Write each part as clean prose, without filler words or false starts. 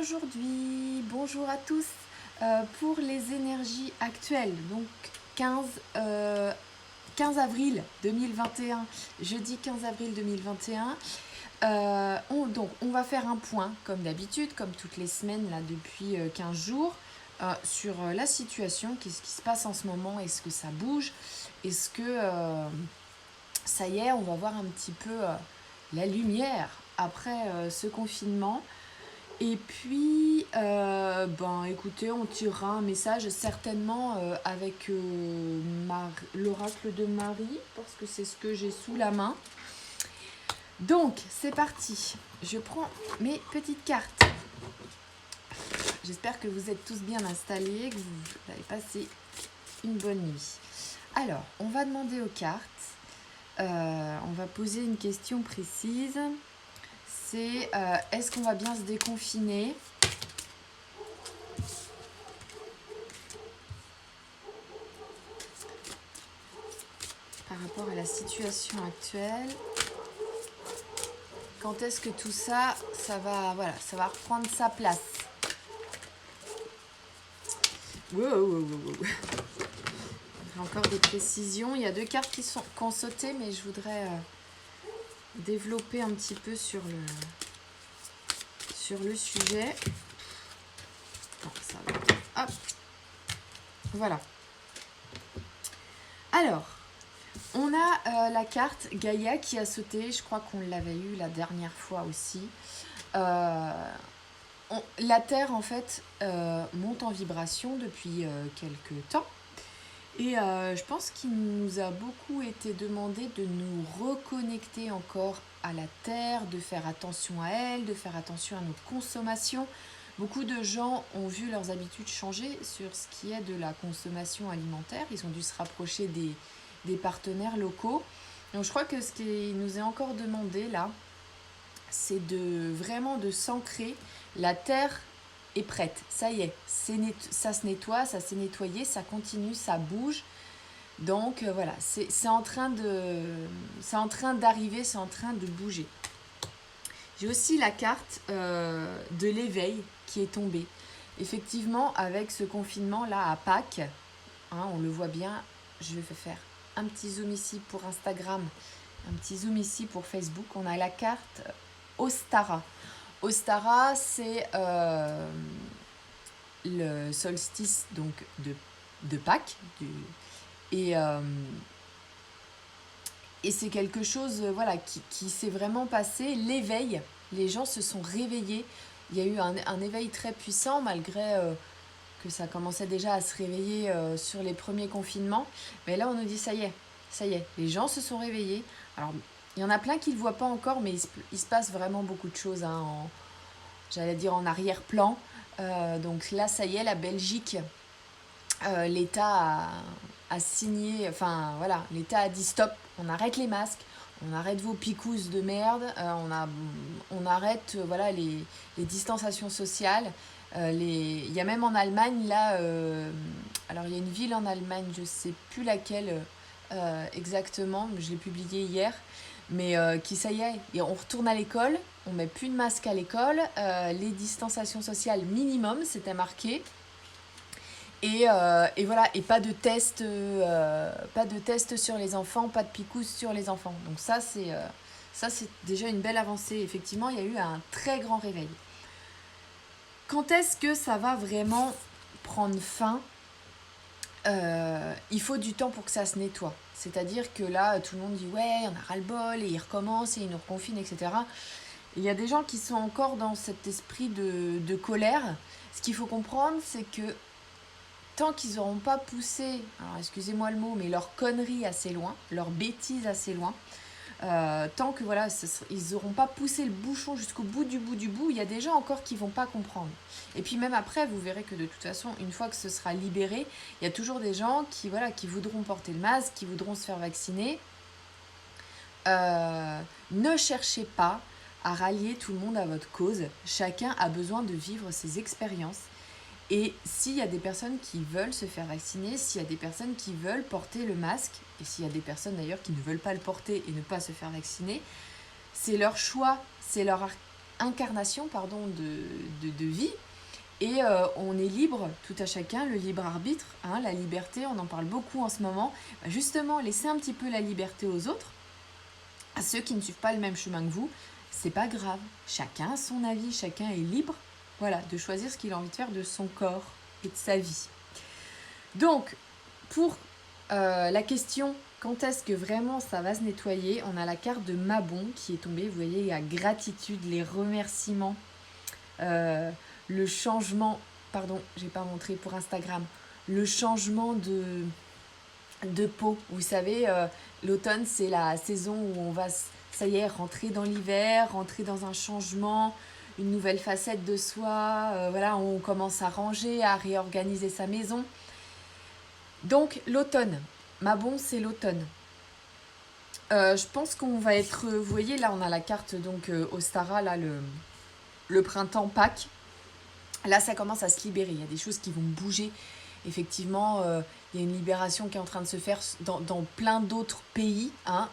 aujourd'hui, bonjour à tous. Pour les énergies actuelles, donc 15 avril 2021, jeudi 15 avril 2021, on va faire un point, comme d'habitude, comme toutes les semaines là, depuis 15 jours, sur la situation, qu'est-ce qui se passe en ce moment, est-ce que ça bouge, est-ce que ça y est, on va voir un petit peu la lumière après ce confinement. Et puis, écoutez, on tirera un message certainement avec l'oracle de Marie, parce que c'est ce que j'ai sous la main. Donc, c'est parti. Je prends mes petites cartes. J'espère que vous êtes tous bien installés, que vous avez passé une bonne nuit. Alors, on va demander aux cartes. On va poser une question précise. C'est est-ce qu'on va bien se déconfiner ? Par rapport à la situation actuelle, quand est-ce que tout ça, ça va reprendre sa place. Wow. Encore des précisions. Il y a deux cartes qui ont sauté, mais je voudrais développer un petit peu sur le sujet. Non, ça va. Hop. Voilà. Alors, on a la carte Gaïa qui a sauté. Je crois qu'on l'avait eu la dernière fois aussi. La Terre, en fait, monte en vibration depuis quelques temps. Et je pense qu'il nous a beaucoup été demandé de nous reconnecter encore à la Terre, de faire attention à elle, de faire attention à notre consommation. Beaucoup de gens ont vu leurs habitudes changer sur ce qui est de la consommation alimentaire. Ils ont dû se rapprocher des partenaires locaux. Donc je crois que ce qui nous est encore demandé là, c'est vraiment de s'ancrer. La Terre est prête, ça y est, ça se nettoie, ça s'est nettoyé, ça continue, ça bouge. Donc voilà, c'est en train d'arriver, c'est en train de bouger. J'ai aussi la carte de l'éveil qui est tombée. Effectivement, avec ce confinement là à Pâques, on le voit bien, je vais faire un petit zoom ici pour Instagram, un petit zoom ici pour Facebook. On a la carte Ostara. Ostara, c'est le solstice donc de Pâques. Et c'est quelque chose qui s'est vraiment passé. L'éveil, les gens se sont réveillés. Il y a eu un éveil très puissant malgré que ça commençait déjà à se réveiller sur les premiers confinements. Mais là, on nous dit ça y est, les gens se sont réveillés. Alors, il y en a plein qui ne le voient pas encore, mais il se passe vraiment beaucoup de choses, j'allais dire en arrière-plan. Donc là, ça y est, la Belgique, l'État a signé, l'État a dit stop, on arrête les masques, on arrête vos picousses de merde, on arrête les distanciations sociales. Il y a même en Allemagne, là, alors il y a une ville en Allemagne, je ne sais plus laquelle exactement, mais je l'ai publié hier, mais qui ça y est, on retourne à l'école, on met plus de masque à l'école, les distanciations sociales minimum, c'était marqué. Et voilà, et pas de test sur les enfants, pas de picousses sur les enfants. Donc ça c'est déjà une belle avancée. Effectivement, il y a eu un très grand réveil. Quand est-ce que ça va vraiment prendre fin ? Il faut du temps pour que ça se nettoie. C'est-à-dire que là, tout le monde dit ouais, on a ras-le-bol, et ils recommencent, et ils nous reconfinent, etc. Il y a des gens qui sont encore dans cet esprit de colère. Ce qu'il faut comprendre, c'est que tant qu'ils n'auront pas poussé, alors excusez-moi le mot, mais leur connerie assez loin, leur bêtise assez loin, tant que ils n'auront pas poussé le bouchon jusqu'au bout du bout, il y a des gens encore qui ne vont pas comprendre. Et puis même après, vous verrez que de toute façon, une fois que ce sera libéré, il y a toujours des gens qui voudront porter le masque, qui voudront se faire vacciner. Ne cherchez pas à rallier tout le monde à votre cause. Chacun a besoin de vivre ses expériences. Et s'il y a des personnes qui veulent se faire vacciner, s'il y a des personnes qui veulent porter le masque, et s'il y a des personnes d'ailleurs qui ne veulent pas le porter et ne pas se faire vacciner, c'est leur choix, c'est leur incarnation pardon, de vie. Et on est libre, tout à chacun, le libre arbitre, hein, la liberté, on en parle beaucoup en ce moment. Justement, laissez un petit peu la liberté aux autres, à ceux qui ne suivent pas le même chemin que vous. C'est pas grave, chacun a son avis, chacun est libre, voilà, de choisir ce qu'il a envie de faire de son corps et de sa vie. Donc, pour la question, quand est-ce que vraiment ça va se nettoyer, on a la carte de Mabon qui est tombée. Vous voyez, il y a gratitude, les remerciements, le changement, pardon, j'ai pas montré pour Instagram, le changement de peau. Vous savez, l'automne, c'est la saison où on va, ça y est, rentrer dans l'hiver, rentrer dans un changement, une nouvelle facette de soi. Voilà, on commence à ranger, à réorganiser sa maison. Donc, l'automne. Mabon, c'est l'automne. Je pense qu'on va être... Vous voyez, là, on a la carte, donc, Ostara, là, le printemps, Pâques. Là, ça commence à se libérer. Il y a des choses qui vont bouger. Effectivement, il y a une libération qui est en train de se faire dans plein d'autres pays. Hein.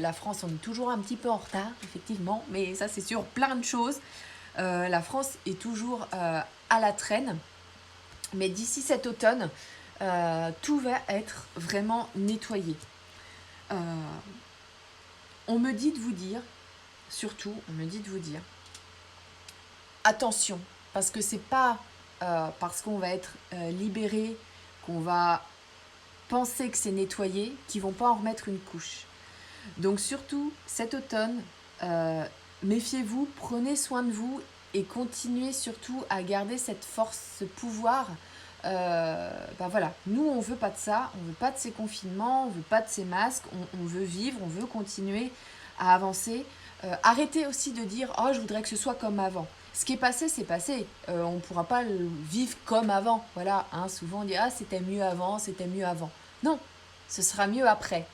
La France, on est toujours un petit peu en retard, effectivement. Mais ça, c'est sur plein de choses. La France est toujours à la traîne. Mais d'ici cet automne, tout va être vraiment nettoyé. On me dit de vous dire, surtout, on me dit de vous dire, attention, parce que c'est pas parce qu'on va être libéré, qu'on va penser que c'est nettoyé, qu'ils vont pas en remettre une couche. Donc surtout, cet automne, méfiez-vous, prenez soin de vous et continuez surtout à garder cette force, ce pouvoir. Voilà, nous on veut pas de ça, on veut pas de ces confinements, on veut pas de ces masques, on veut vivre, on veut continuer à avancer. Arrêtez aussi de dire oh je voudrais que ce soit comme avant. Ce qui est passé, c'est passé. On ne pourra pas le vivre comme avant. Voilà, hein, souvent on dit ah c'était mieux avant, c'était mieux avant. Non, ce sera mieux après.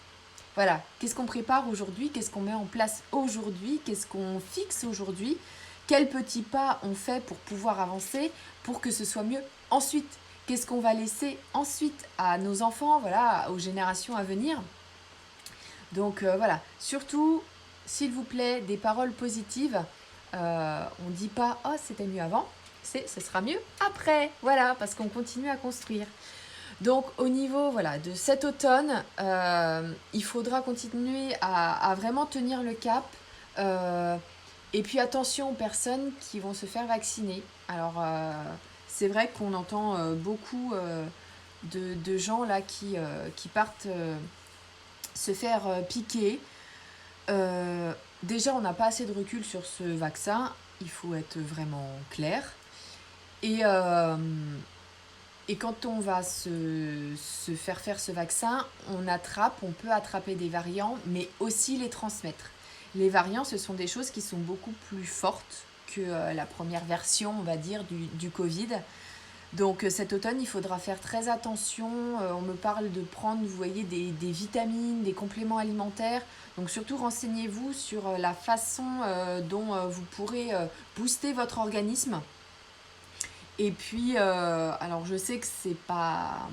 Voilà, qu'est-ce qu'on prépare aujourd'hui, qu'est-ce qu'on met en place aujourd'hui, qu'est-ce qu'on fixe aujourd'hui, quels petits pas on fait pour pouvoir avancer, pour que ce soit mieux ensuite. Qu'est-ce qu'on va laisser ensuite à nos enfants, voilà, aux générations à venir. Donc voilà, surtout, s'il vous plaît, des paroles positives. On ne dit pas « Oh, c'était mieux avant », ce sera mieux après, voilà, parce qu'on continue à construire. Donc au niveau voilà, de cet automne, il faudra continuer à vraiment tenir le cap. Et puis attention aux personnes qui vont se faire vacciner. Alors c'est vrai qu'on entend beaucoup de gens là qui partent se faire piquer. Déjà on n'a pas assez de recul sur ce vaccin, il faut être vraiment clair. Et quand on va se faire ce vaccin, on peut attraper des variants, mais aussi les transmettre. Les variants, ce sont des choses qui sont beaucoup plus fortes que la première version, on va dire, du Covid. Donc cet automne, il faudra faire très attention. On me parle de prendre, vous voyez, des vitamines, des compléments alimentaires. Donc surtout, renseignez-vous sur la façon dont vous pourrez booster votre organisme. Et puis, alors je sais que c'est pas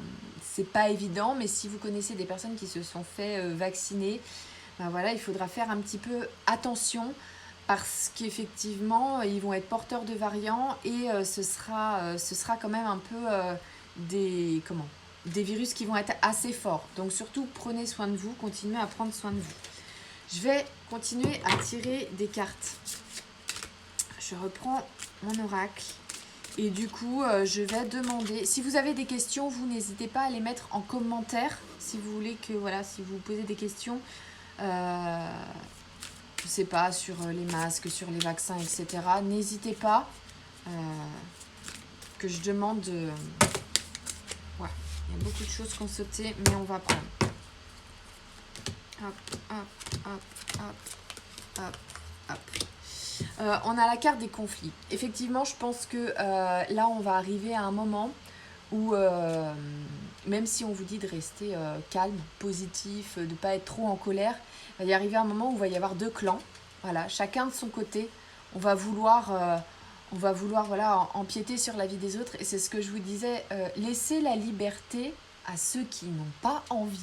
évident, mais si vous connaissez des personnes qui se sont fait vacciner, ben voilà, il faudra faire un petit peu attention parce qu'effectivement, ils vont être porteurs de variants et ce sera quand même un peu des virus qui vont être assez forts. Donc surtout, prenez soin de vous, continuez à prendre soin de vous. Je vais continuer à tirer des cartes. Je reprends mon oracle. Et du coup, je vais demander... Si vous avez des questions, vous n'hésitez pas à les mettre en commentaire. Si vous voulez que, voilà, si vous posez des questions, je sais pas, sur les masques, sur les vaccins, etc. N'hésitez pas que je demande... Ouais, il y a beaucoup de choses qui ont sauté, mais on va prendre. Hop, hop, hop, hop, hop, hop. On a la carte des conflits. Effectivement, je pense que là, on va arriver à un moment où, même si on vous dit de rester calme, positif, de ne pas être trop en colère, il va y arriver un moment où il va y avoir deux clans. Voilà, chacun de son côté. On va vouloir voilà, empiéter sur la vie des autres. Et c'est ce que je vous disais, laisser la liberté à ceux qui n'ont pas envie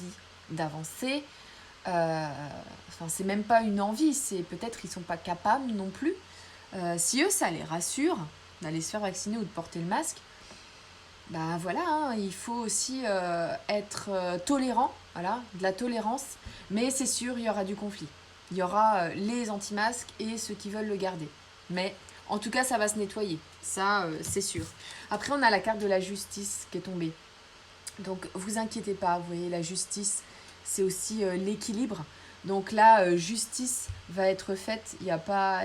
d'avancer. Enfin, c'est même pas une envie, c'est peut-être ils sont pas capables non plus. Si eux, ça les rassure d'aller se faire vacciner ou de porter le masque, bah voilà, hein, il faut aussi être tolérant, voilà, de la tolérance, mais c'est sûr, il y aura du conflit. Il y aura les anti-masques et ceux qui veulent le garder. Mais en tout cas, ça va se nettoyer, ça c'est sûr. Après, on a la carte de la justice qui est tombée. Donc, vous inquiétez pas, vous voyez, la justice, c'est aussi l'équilibre. Donc là, justice va être faite, il n'y a pas,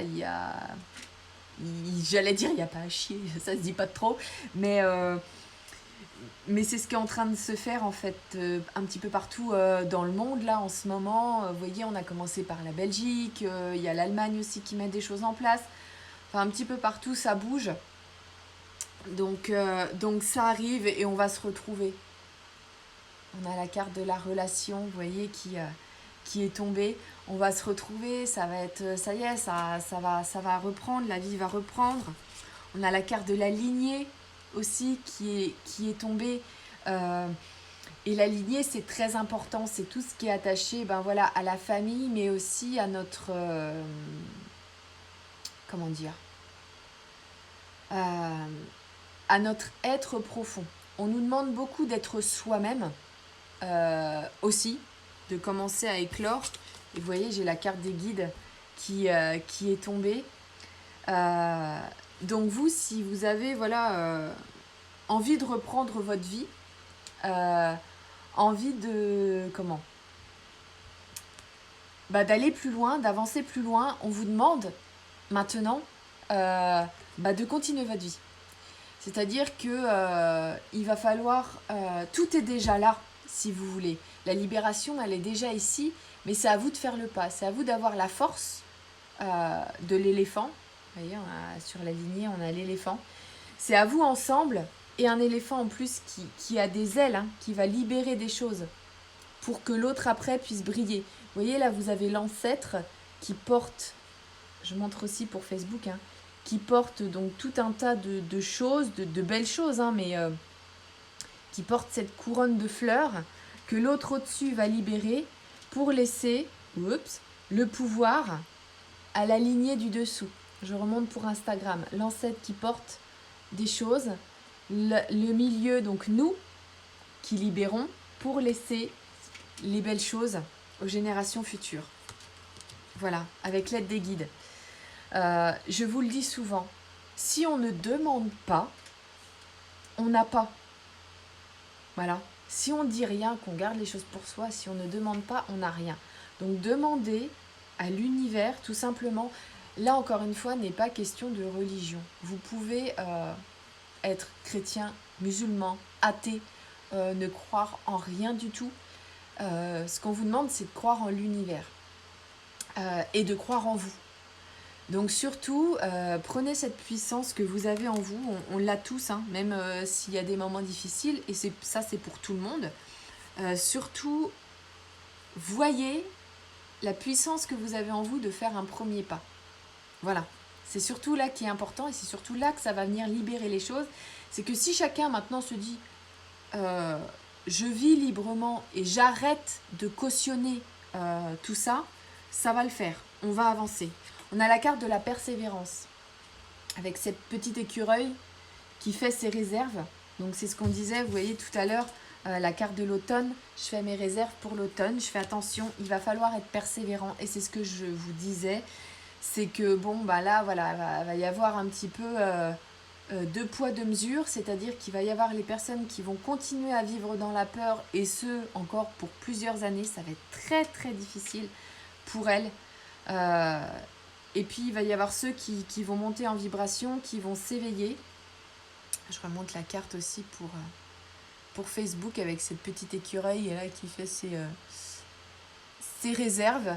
j'allais dire, il n'y a pas à chier, ça se dit pas trop, mais c'est ce qui est en train de se faire en fait un petit peu partout dans le monde là en ce moment. Vous voyez, on a commencé par la Belgique, il y a l'Allemagne aussi qui met des choses en place. Enfin, un petit peu partout, ça bouge. Donc ça arrive et on va se retrouver. On a la carte de la relation, vous voyez, qui est tombée. On va se retrouver, ça va être, ça y est, ça va reprendre, la vie va reprendre. On a la carte de la lignée aussi qui est tombée. Et la lignée, c'est très important. C'est tout ce qui est attaché ben voilà, à la famille, mais aussi à notre... comment dire à notre être profond. On nous demande beaucoup d'être soi-même aussi, de commencer à éclore. Et vous voyez, j'ai la carte des guides qui est tombée. Donc vous, si vous avez voilà, envie de reprendre votre vie, envie de... comment d'aller plus loin, d'avancer plus loin, on vous demande maintenant de continuer votre vie. C'est-à-dire que il va falloir... tout est déjà là, si vous voulez. La libération, elle est déjà ici, mais c'est à vous de faire le pas. C'est à vous d'avoir la force de l'éléphant. Vous voyez, sur la lignée, on a l'éléphant. C'est à vous ensemble, et un éléphant en plus qui a des ailes, hein, qui va libérer des choses pour que l'autre après puisse briller. Vous voyez, là, vous avez l'ancêtre qui porte, je montre aussi pour Facebook, hein, qui porte donc tout un tas de choses, de belles choses, hein, mais qui porte cette couronne de fleurs que l'autre au-dessus va libérer pour laisser le pouvoir à la lignée du dessous. Je remonte pour Instagram. L'ancêtre qui porte des choses, le milieu, donc nous, qui libérons pour laisser les belles choses aux générations futures. Voilà, avec l'aide des guides. Je vous le dis souvent, si on ne demande pas, on n'a pas. Voilà. Si on ne dit rien, qu'on garde les choses pour soi, si on ne demande pas, on n'a rien. Donc demandez à l'univers, tout simplement. Là, encore une fois, n'est pas question de religion. Vous pouvez être chrétien, musulman, athée, ne croire en rien du tout. Ce qu'on vous demande, c'est de croire en l'univers et de croire en vous. Donc surtout, prenez cette puissance que vous avez en vous, on l'a tous, hein, même s'il y a des moments difficiles, et ça c'est pour tout le monde. Surtout, voyez la puissance que vous avez en vous de faire un premier pas. Voilà, c'est surtout là qui est important, et c'est surtout là que ça va venir libérer les choses. C'est que si chacun maintenant se dit je vis librement et j'arrête de cautionner tout ça, ça va le faire, on va avancer. On a la carte de la persévérance, avec cette petite écureuil qui fait ses réserves. Donc c'est ce qu'on disait, vous voyez tout à l'heure, la carte de l'automne, je fais mes réserves pour l'automne, je fais attention, il va falloir être persévérant. Et c'est ce que je vous disais, c'est que bon, là, voilà, va y avoir un petit peu deux poids, deux mesures, c'est-à-dire qu'il va y avoir les personnes qui vont continuer à vivre dans la peur, et ce, encore pour plusieurs années, ça va être très très difficile pour elles. Et puis, il va y avoir ceux qui vont monter en vibration, qui vont s'éveiller. Je remonte la carte aussi pour Facebook avec cette petite écureuil là, qui fait ses réserves.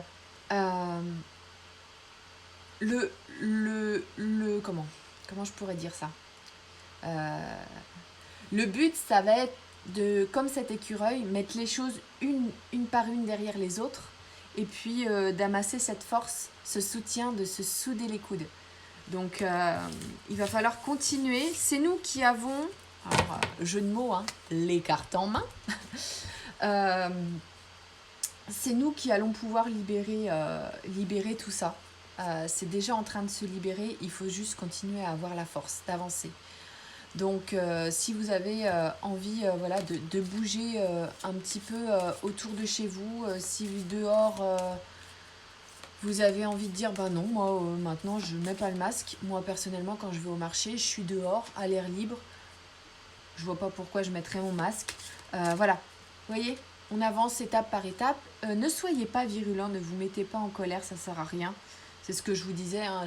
Comment je pourrais dire ça le but, ça va être de, comme cet écureuil, mettre les choses une par une derrière les autres, et puis d'amasser cette force, ce soutien, de se souder les coudes. Donc il va falloir continuer. C'est nous qui avons, alors, jeu de mots, hein, les cartes en main. C'est nous qui allons pouvoir libérer tout ça. c'est déjà en train de se libérer. Il faut juste continuer à avoir la force d'avancer. Donc, si vous avez envie voilà, de bouger un petit peu autour de chez vous, si dehors vous avez envie de dire bah non, moi maintenant je mets pas le masque. Moi personnellement, quand je vais au marché, je suis dehors à l'air libre. Je vois pas pourquoi je mettrais mon masque. Voilà, vous voyez, on avance étape par étape. Ne soyez pas virulent, ne vous mettez pas en colère, ça sert à rien. C'est ce que je vous disais, hein,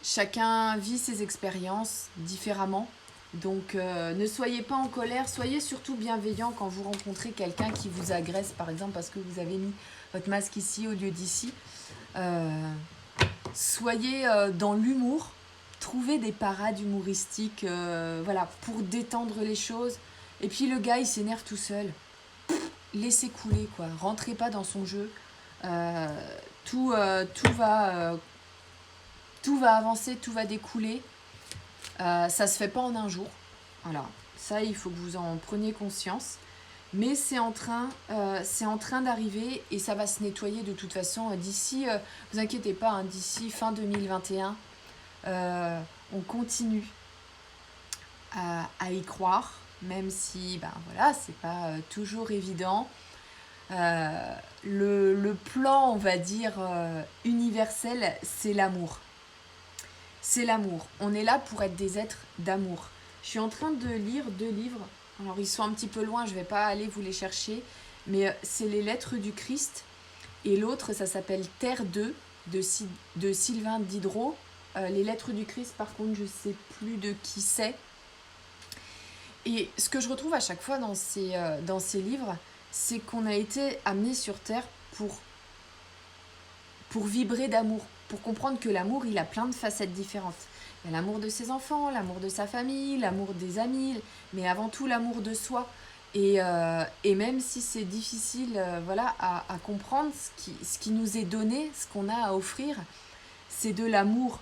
chacun vit ses expériences différemment. Donc ne soyez pas en colère, soyez surtout bienveillant quand vous rencontrez quelqu'un qui vous agresse, par exemple parce que vous avez mis votre masque ici au lieu d'ici. Soyez dans l'humour, trouvez des parades humoristiques voilà, pour détendre les choses. Et puis le gars il s'énerve tout seul. Laissez couler quoi, rentrez pas dans son jeu. Tout va avancer, tout va découler. Ça se fait pas en un jour. Voilà, ça il faut que vous en preniez conscience. Mais c'est en train d'arriver et ça va se nettoyer de toute façon. D'ici, vous inquiétez pas, hein, d'ici fin 2021, on continue à y croire, même si ben voilà, c'est pas toujours évident. Le plan, on va dire, universel, c'est l'amour. C'est l'amour. On est là pour être des êtres d'amour. Je suis en train de lire 2 livres. Alors, ils sont un petit peu loin, je ne vais pas aller vous les chercher. Mais c'est les lettres du Christ. Et l'autre, ça s'appelle Terre 2 de Sylvain Diderot. Les lettres du Christ, par contre, je ne sais plus de qui c'est. Et ce que je retrouve à chaque fois dans ces livres, c'est qu'on a été amené sur Terre pour vibrer d'amour, pour comprendre que l'amour, il a plein de facettes différentes. Il y a l'amour de ses enfants, l'amour de sa famille, l'amour des amis, mais avant tout l'amour de soi. Et même si c'est difficile voilà, à comprendre, ce qui nous est donné, ce qu'on a à offrir, c'est de l'amour.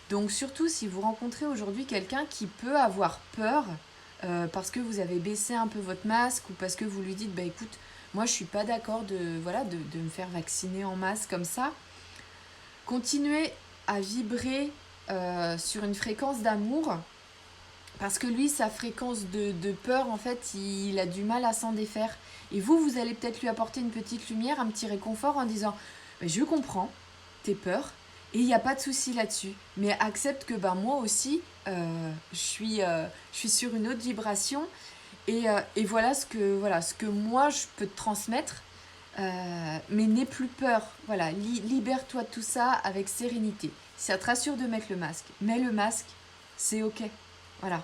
Donc surtout si vous rencontrez aujourd'hui quelqu'un qui peut avoir peur parce que vous avez baissé un peu votre masque ou parce que vous lui dites bah écoute, moi je suis pas d'accord de me faire vacciner en masse comme ça. Continuez à vibrer sur une fréquence d'amour parce que lui, sa fréquence de peur, en fait, il a du mal à s'en défaire. Et vous allez peut-être lui apporter une petite lumière, un petit réconfort en disant je comprends tes peurs et il n'y a pas de souci là-dessus. Mais accepte que moi aussi, je suis sur une autre vibration et voilà ce que moi je peux te transmettre. Mais n'aie plus peur, voilà, libère-toi de tout ça avec sérénité. Si ça te rassure de mettre le masque, mets le masque, c'est ok, voilà.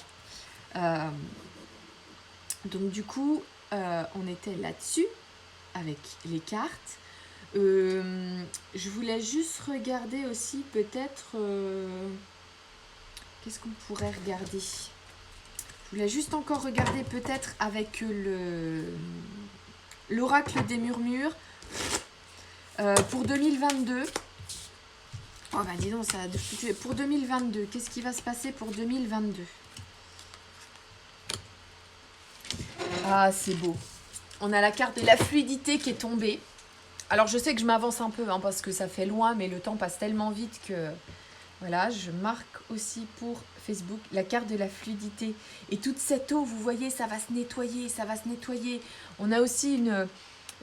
Donc du coup, on était là-dessus avec les cartes. Je voulais juste regarder aussi peut-être, qu'est-ce qu'on pourrait regarder. Je voulais juste encore regarder peut-être avec l'oracle des murmures pour 2022. Oh bah dis donc, ça a fluctué. Pour 2022, qu'est-ce qui va se passer pour 2022 ? Ah, c'est beau. On a la carte de la fluidité qui est tombée. Alors je sais que je m'avance un peu parce que ça fait loin, mais le temps passe tellement vite que... Voilà, je marque aussi pour Facebook la carte de la fluidité. Et toute cette eau, vous voyez, ça va se nettoyer, ça va se nettoyer. On a aussi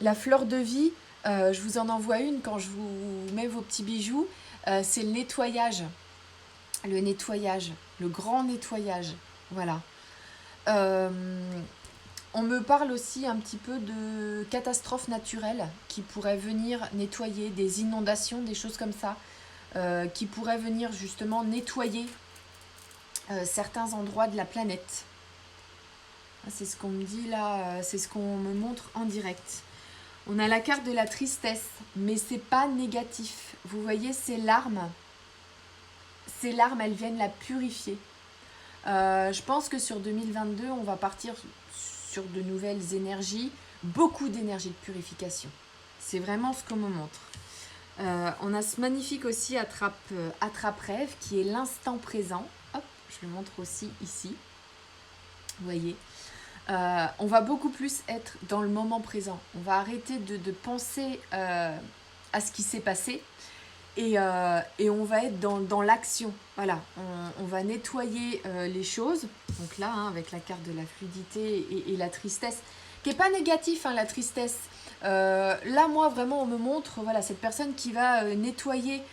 la fleur de vie. Je vous en envoie une quand je vous mets vos petits bijoux. C'est le nettoyage. Le nettoyage, le grand nettoyage. Voilà. On me parle aussi un petit peu de catastrophes naturelles qui pourraient venir nettoyer, des inondations, des choses comme ça. Qui pourrait venir justement nettoyer certains endroits de la planète. C'est ce qu'on me dit là, c'est ce qu'on me montre en direct. On a la carte de la tristesse, mais c'est pas négatif. Vous voyez, ces larmes, elles viennent la purifier. Je pense que sur 2022, on va partir sur de nouvelles énergies, beaucoup d'énergie de purification. C'est vraiment ce qu'on me montre. On a ce magnifique aussi attrape-rêve qui est l'instant présent. Hop, je le montre aussi ici. Vous voyez, on va beaucoup plus être dans le moment présent. On va arrêter de penser à ce qui s'est passé. Et on va être dans l'action. Voilà, on va nettoyer les choses. Donc là, hein, avec la carte de la fluidité et la tristesse, qui n'est pas négatif, hein, la tristesse. Là, moi, vraiment, on me montre voilà, cette personne qui va nettoyer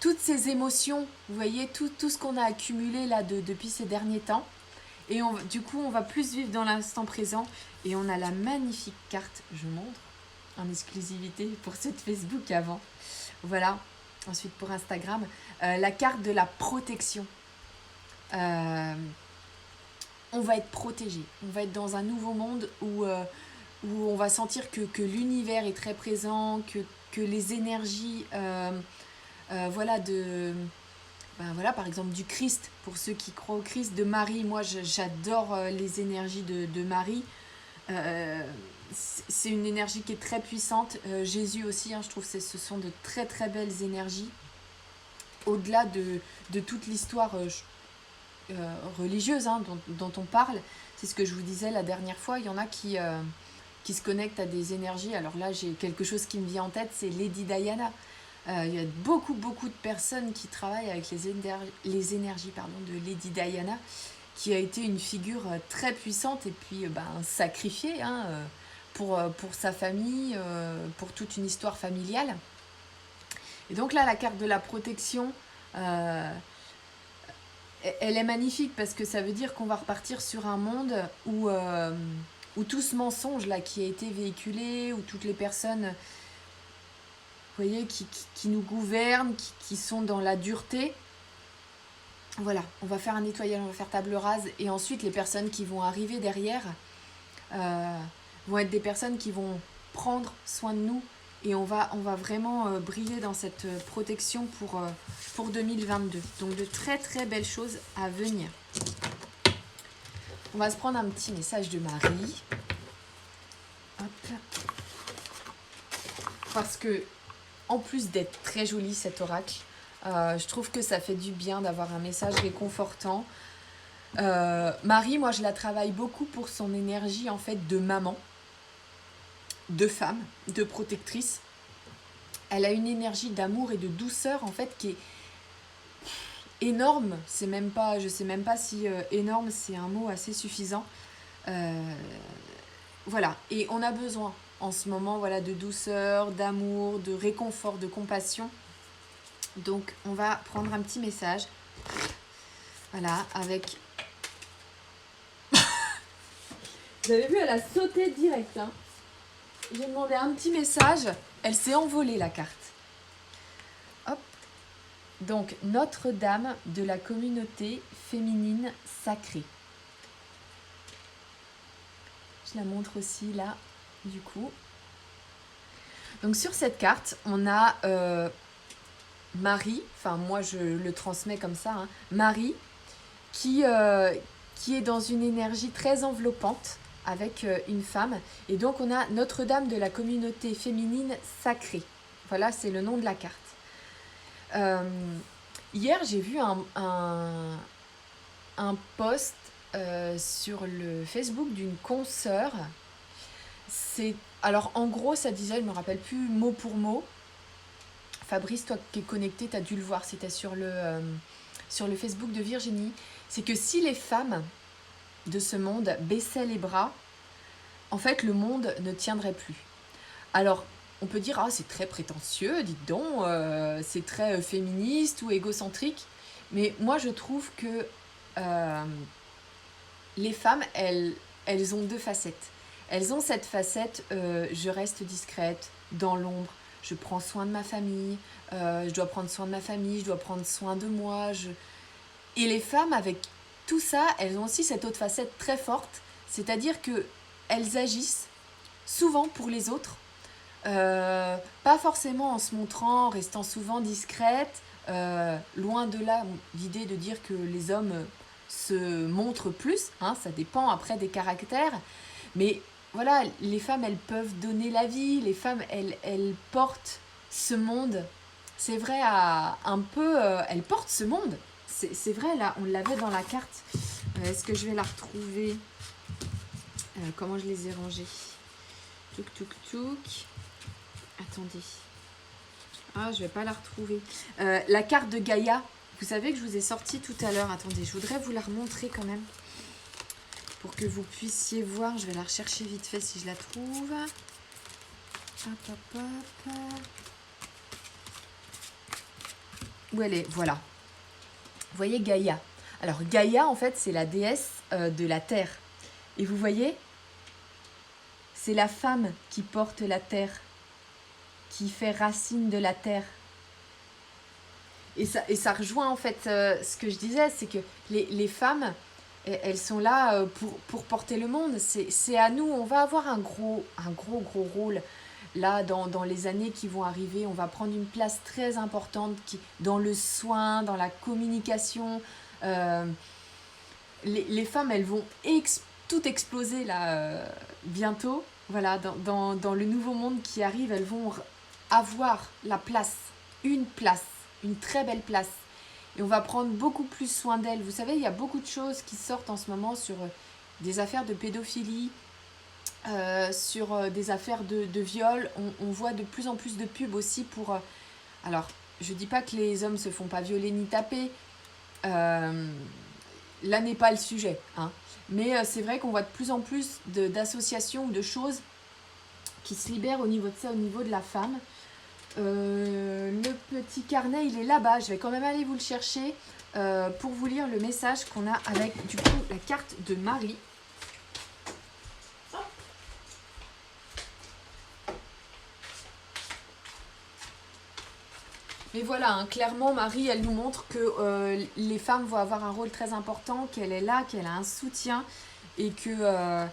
toutes ces émotions. Vous voyez, tout ce qu'on a accumulé là depuis ces derniers temps. Et du coup, on va plus vivre dans l'instant présent. Et on a la magnifique carte, je montre, en exclusivité pour ceux de Facebook avant. Voilà, ensuite pour Instagram, la carte de la protection. On va être protégé, on va être dans un nouveau monde où on va sentir que l'univers est très présent, que les énergies, voilà, voilà, par exemple du Christ, pour ceux qui croient au Christ, de Marie. Moi j'adore les énergies de Marie. C'est une énergie qui est très puissante. Jésus aussi, hein, je trouve que ce sont de très très belles énergies. Au-delà de toute l'histoire religieuse, hein, dont on parle, c'est ce que je vous disais la dernière fois, il y en a qui se connectent à des énergies. Alors là, j'ai quelque chose qui me vient en tête, c'est Lady Diana. Il y a beaucoup de personnes qui travaillent avec les énergies de Lady Diana, qui a été une figure très puissante et puis sacrifiée, hein, pour sa famille, pour toute une histoire familiale. Et donc là, la carte de la protection, elle est magnifique parce que ça veut dire qu'on va repartir sur un monde où tout ce mensonge là qui a été véhiculé, où toutes les personnes, vous voyez, qui nous gouvernent, qui sont dans la dureté. Voilà, on va faire un nettoyage, on va faire table rase. Et ensuite, les personnes qui vont arriver derrière vont être des personnes qui vont prendre soin de nous. Et on va vraiment briller dans cette protection pour 2022. Donc, de très, très belles choses à venir. On va se prendre un petit message de Marie. Hop. Parce que, en plus d'être très joli cet oracle, je trouve que ça fait du bien d'avoir un message réconfortant. Marie, moi je la travaille beaucoup pour son énergie en fait de maman, de femme, de protectrice. Elle a une énergie d'amour et de douceur en fait qui est énorme. C'est même pas, je sais même pas si énorme c'est un mot assez suffisant. Voilà, et on a besoin en ce moment, voilà, de douceur, d'amour, de réconfort, de compassion. Donc, on va prendre un petit message. Voilà, avec... Vous avez vu, elle a sauté direct. Hein. J'ai demandé un petit message. Elle s'est envolée, la carte. Hop. Donc, Notre-Dame de la communauté féminine sacrée. Je la montre aussi, là, du coup. Donc, sur cette carte, on a... Marie, enfin moi je le transmets comme ça, hein, Marie qui est dans une énergie très enveloppante avec une femme. Et donc on a Notre-Dame de la communauté féminine sacrée. Voilà, c'est le nom de la carte. Hier, j'ai vu un post sur le Facebook d'une consoeur. Alors en gros, ça disait, je ne me rappelle plus mot pour mot, Fabrice, toi qui es connecté, tu as dû le voir, c'était sur le Facebook de Virginie. C'est que si les femmes de ce monde baissaient les bras, en fait, le monde ne tiendrait plus. Alors, on peut dire, ah, c'est très prétentieux, dites donc, c'est très féministe ou égocentrique. Mais moi, je trouve que les femmes, elles ont deux facettes. Elles ont cette facette, je reste discrète, dans l'ombre. Je prends soin de ma famille, je dois prendre soin de ma famille, je dois prendre soin de moi. Et les femmes, avec tout ça, elles ont aussi cette autre facette très forte, c'est-à-dire qu'elles agissent souvent pour les autres, pas forcément en se montrant, en restant souvent discrètes, loin de là l'idée de dire que les hommes se montrent plus, hein, ça dépend après des caractères, mais... Voilà, les femmes, elles peuvent donner la vie, les femmes, elles portent ce monde. C'est vrai, un peu, elles portent ce monde. C'est vrai, là, on l'avait dans la carte. Est-ce que je vais la retrouver? Comment je les ai rangées? Touk, touk, touk. Attendez. Ah, je vais pas la retrouver. La carte de Gaïa. Vous savez que je vous ai sorti tout à l'heure. Attendez, je voudrais vous la remontrer quand même. Pour que vous puissiez voir. Je vais la rechercher vite fait si je la trouve. Hop, hop, hop. Où elle est? Voilà. Vous voyez Gaïa. Alors Gaïa, en fait, c'est la déesse de la terre. Et vous voyez, c'est la femme qui porte la terre, qui fait racine de la terre. Et ça rejoint en fait ce que je disais, c'est que les femmes, elles sont là pour porter le monde. C'est à nous, on va avoir un gros rôle. Là, dans les années qui vont arriver, on va prendre une place très importante dans le soin, dans la communication. Les femmes, elles vont tout exploser là bientôt. Voilà, dans le nouveau monde qui arrive, elles vont avoir la place, une très belle place. Et on va prendre beaucoup plus soin d'elles. Vous savez, il y a beaucoup de choses qui sortent en ce moment sur des affaires de pédophilie, sur des affaires de viol. On voit de plus en plus de pubs aussi pour... alors, je dis pas que les hommes se font pas violer ni taper. Là n'est pas le sujet. Hein. Mais c'est vrai qu'on voit de plus en plus d'associations ou de choses qui se libèrent au niveau de ça, au niveau de la femme. Le petit carnet, il est là-bas. Je vais quand même aller vous le chercher pour vous lire le message qu'on a avec, du coup, la carte de Marie. Mais voilà, hein, clairement, Marie, elle nous montre que les femmes vont avoir un rôle très important, qu'elle est là, qu'elle a un soutien et que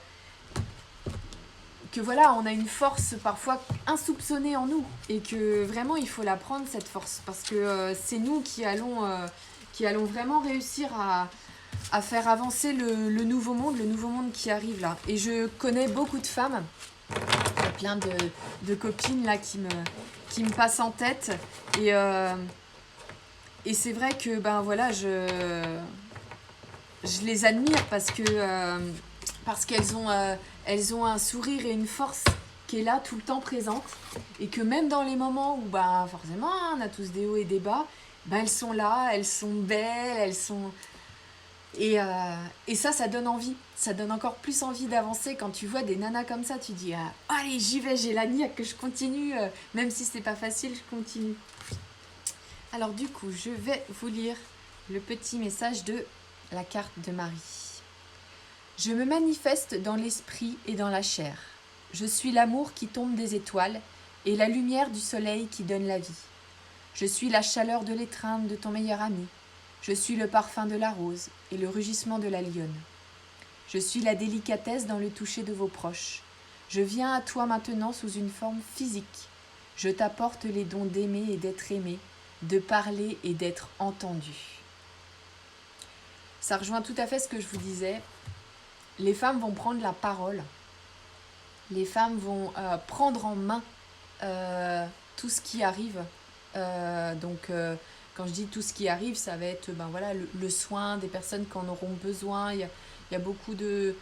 voilà, on a une force parfois insoupçonnée en nous et que vraiment, il faut la prendre, cette force, parce que c'est nous qui allons vraiment réussir à faire avancer le nouveau monde qui arrive là. Et je connais beaucoup de femmes, il y a plein de copines là qui me passent en tête et c'est vrai que ben voilà, je les admire parce qu'elles ont un sourire et une force qui est là tout le temps présente et que même dans les moments où ben forcément on a tous des hauts et des bas, ben elles sont là, elles sont belles, elles sont et ça donne envie, ça donne encore plus envie d'avancer quand tu vois des nanas comme ça, tu dis allez j'y vais, j'ai la niaque, que je continue, même si c'est pas facile, je continue. Alors du coup je vais vous lire le petit message de la carte de Marie. Je me manifeste dans l'esprit et dans la chair. Je suis l'amour qui tombe des étoiles et la lumière du soleil qui donne la vie. Je suis la chaleur de l'étreinte de ton meilleur ami. Je suis le parfum de la rose et le rugissement de la lionne. Je suis la délicatesse dans le toucher de vos proches. Je viens à toi maintenant sous une forme physique. Je t'apporte les dons d'aimer et d'être aimé, de parler et d'être entendu. Ça rejoint tout à fait ce que je vous disais. Les femmes vont prendre la parole. Les femmes vont prendre en main tout ce qui arrive. Quand je dis tout ce qui arrive, ça va être le soin des personnes qui en auront besoin. Il y a beaucoup de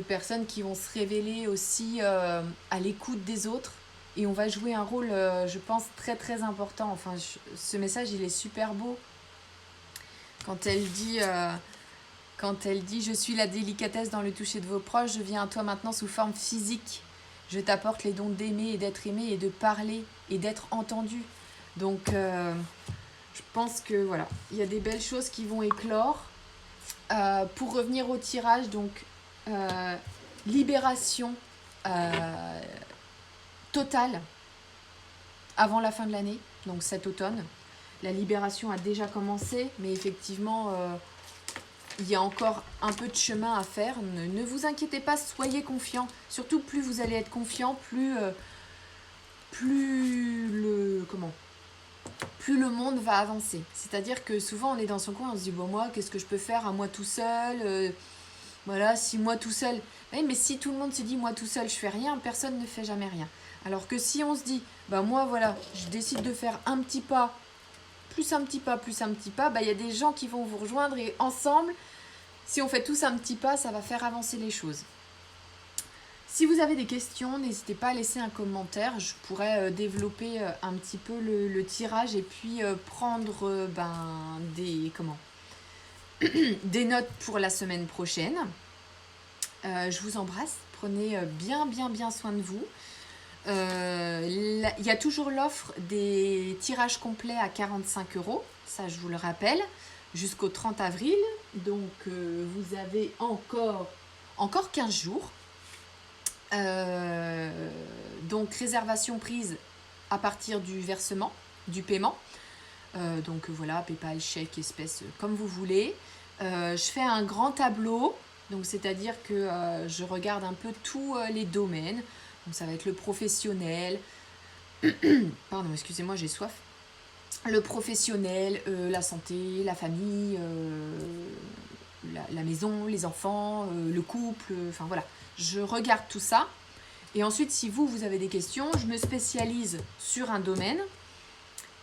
personnes qui vont se révéler aussi à l'écoute des autres. Et on va jouer un rôle, je pense, très très important. Enfin, ce message, il est super beau. Quand elle dit « Je suis la délicatesse dans le toucher de vos proches, je viens à toi maintenant sous forme physique. Je t'apporte les dons d'aimer et d'être aimé et de parler et d'être entendu. » Donc, je pense que voilà, il y a des belles choses qui vont éclore. Pour revenir au tirage, donc, libération totale avant la fin de l'année, donc cet automne. La libération a déjà commencé, mais effectivement, il y a encore un peu de chemin à faire. Ne vous inquiétez pas, soyez confiants. Surtout, plus vous allez être confiants, plus le monde va avancer. C'est-à-dire que souvent, on est dans son coin, on se dit, bon, moi, qu'est-ce que je peux faire à moi tout seul voilà, si moi tout seul... Oui, mais si tout le monde se dit, moi tout seul, je fais rien, personne ne fait jamais rien. Alors que si on se dit, bah moi, voilà, je décide de faire un petit pas, plus un petit pas, plus un petit pas, bah il y a des gens qui vont vous rejoindre et ensemble, si on fait tous un petit pas, ça va faire avancer les choses. Si vous avez des questions, n'hésitez pas à laisser un commentaire. Je pourrais développer un petit peu le tirage et puis prendre des notes pour la semaine prochaine. Je vous embrasse. Prenez bien soin de vous. Il y a toujours l'offre des tirages complets à 45 €. Ça, je vous le rappelle, jusqu'au 30 avril. Donc, vous avez encore 15 jours. Donc, réservation prise à partir du versement, du paiement. Donc, voilà, PayPal, chèque, espèce, comme vous voulez. Je fais un grand tableau. Donc, c'est-à-dire que je regarde un peu tous les domaines. Donc, ça va être le professionnel. Pardon, excusez-moi, j'ai soif. Le professionnel, la santé, la famille, la maison, les enfants, le couple. Enfin, voilà. Je regarde tout ça. Et ensuite, si vous avez des questions, je me spécialise sur un domaine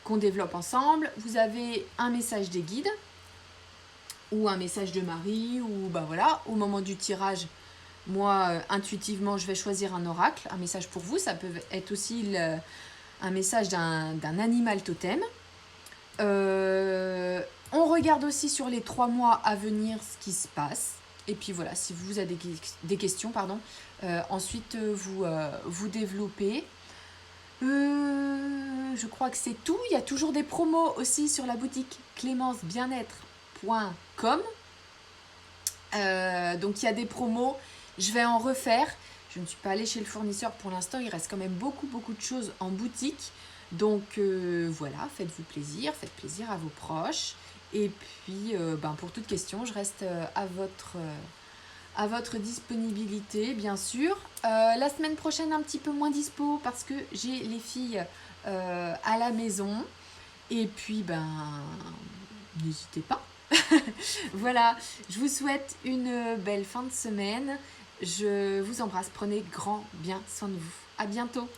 qu'on développe ensemble. Vous avez un message des guides ou un message de Marie ou voilà, au moment du tirage, moi intuitivement je vais choisir un oracle, un message pour vous. Ça peut être aussi un message d'un animal totem. On regarde aussi sur les 3 mois à venir ce qui se passe. Et puis voilà, si vous avez des questions, ensuite vous développez. Je crois que c'est tout. Il y a toujours des promos aussi sur la boutique clémencebienêtre.com. Donc il y a des promos. Je vais en refaire. Je ne suis pas allée chez le fournisseur pour l'instant. Il reste quand même beaucoup de choses en boutique. Donc voilà, faites-vous plaisir. Faites plaisir à vos proches. Et puis pour toute question, je reste à votre disponibilité, bien sûr. La semaine prochaine, un petit peu moins dispo parce que j'ai les filles à la maison. Et puis, n'hésitez pas. Voilà, je vous souhaite une belle fin de semaine. Je vous embrasse. Prenez grand bien soin de vous. À bientôt.